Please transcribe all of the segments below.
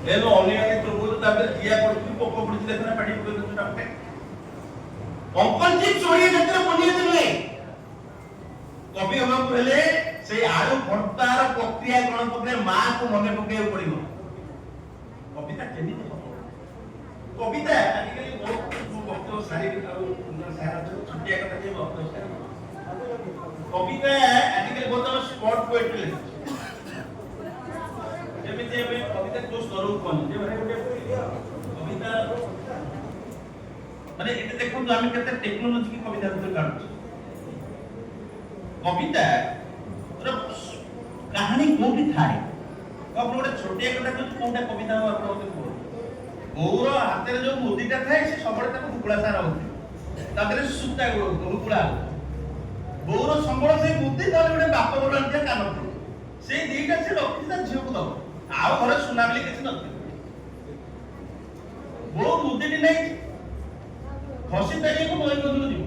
एनो online propose तापर जिया पड़ती Poco पड़ती देखना पानी पके तो टापटे अंकल जी चोरी जत्र बनिए दिले कवि हम कहले से आरो भर्तार प्रक्रिया कोन पकरे मां को मने पके पड़िबो कविता केमिति कविता आजिकली बहुत वक्त सारी सारा छुटिया कथा जे वक्त कविता आजिकली बहुत स्पॉट पोएट्री जेमिति हमें कविता को स्वरूप कोन जे माने गोटे कविता माने एते देखो हम केते टेक्नोलॉजी की कविता भीतर काढू कविता कहानी कोठी थाए अपन गोटे छोटिया कथा को कोनटा कविता हो अपन ओते को गौर हाथ रे जो मुदीटा थाए से सबडे ताको हुकुला सारा होते तादरे सुता हुकुला गौर संबळ से मुदी ताले गोटे बाप बोलंते कान से दीटा से रखि ता झियो को दब आउ घरे सुनाबली किछ नथि बो मुदीटी नै हसी तारी को नई बंधु दियो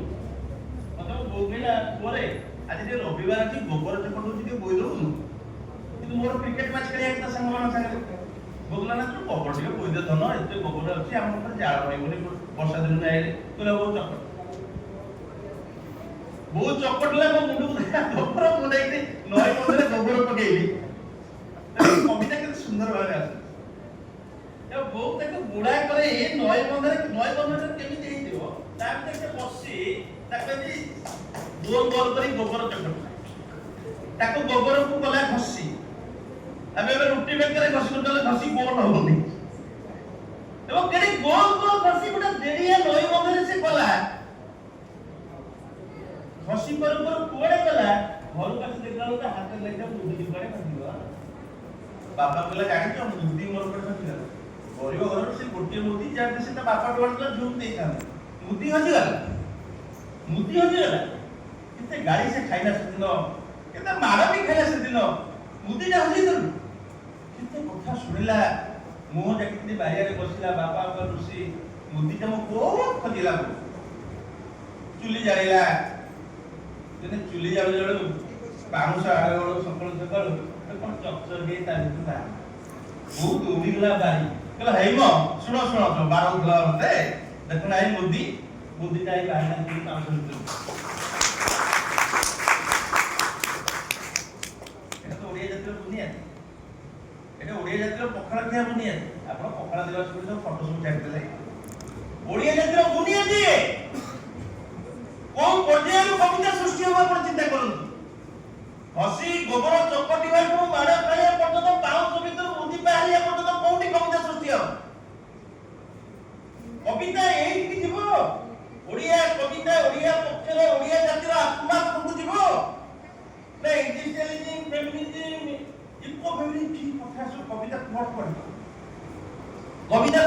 मतलब बोगिला पोरे आज जे रविवार की गोबर चपड़ होची के बोई दउ किंतु मोर क्रिकेट मैच खेलिया के संग मान संग बोगला ना तो कबड्डी के बोई दे धन एते गोबर अछि हम पर जाळ होई बोली वर्षा दिन नै तोला वो चपड़ वो चपड़ला को मुंडू गोबर मुंडे के नई बंधरे गोबर पकेइली कविता के सुंदर भावे आसे ए वो तक बुढ़ा करे ए नई बंधरे केमिति हेइ दियो ताम तक बसी ताके जी गोल गोल करी गोबर चपड़ ताको गोबर को गला घसी अबे रुटी बेकरे घसी उठले घसी गोल होनी एवं केडी गोल गोल घसी गुडा देरिया नई बंधरे से गला घसी पर कोड़े गला घर पास देखला तो हाथ लेके मुदी पड़े खदिवा बापा कहला गाड़ी तो मुदी मोर पर खदिला गरीब घर से गोटे मुदी जाते से ता बापा डोलला झूम देई था मुदी हजी गला किते गाड़ी से खाइना से दिन केते मारा भी खाइला से दिन मुदी जा हजी दल किते कथा सुनिला मोह जाकिति बाहिर बसिला बापा का रुसी मुदी जा मो बहुत खदिला चुली जारिला जने चुली जाबे जड़ो पाउस आड़े गड़ो सकल सकल कोन चक्कर के ता बिता बहुत उड़ीला बारी कहला हेइमो सुनो सुनो तो बारो गला होते देखो नाई मुदी जाई बाहर की काम सुन এটা তো ওড়িয়া জাতির বুনিয়াদ এটা ওড়িয়া জাতির পখালা খেয়া বুনিয়াদ আপন পখালা দিবস করে সব ফটো सब छाड़ देले ওড়িয়া জাতির বুনিয়াদ দিয়ে কোন পর্যায়ে কবিতা সৃষ্টি হওয়ার পর চিন্তা করুন হসি গোবর চকটিবার কোন মাড়া খাইয়া পর্যন্ত পাউস ভিতর মুদি পাহালিয়া পর্যন্ত কোনটি কবিতা সৃষ্টি হবে কবিতা এই কি দিব ওড়িয়া কবিতা ওড়িয়া পক্ষরে ওড়িয়া জাতির আত্মা কোন দিব না ইন্ডিভিজুয়ালিজম ফেমিনিজম ইকো ফেমিনিজম কি কথা সব কবিতা কোট করে কবিতা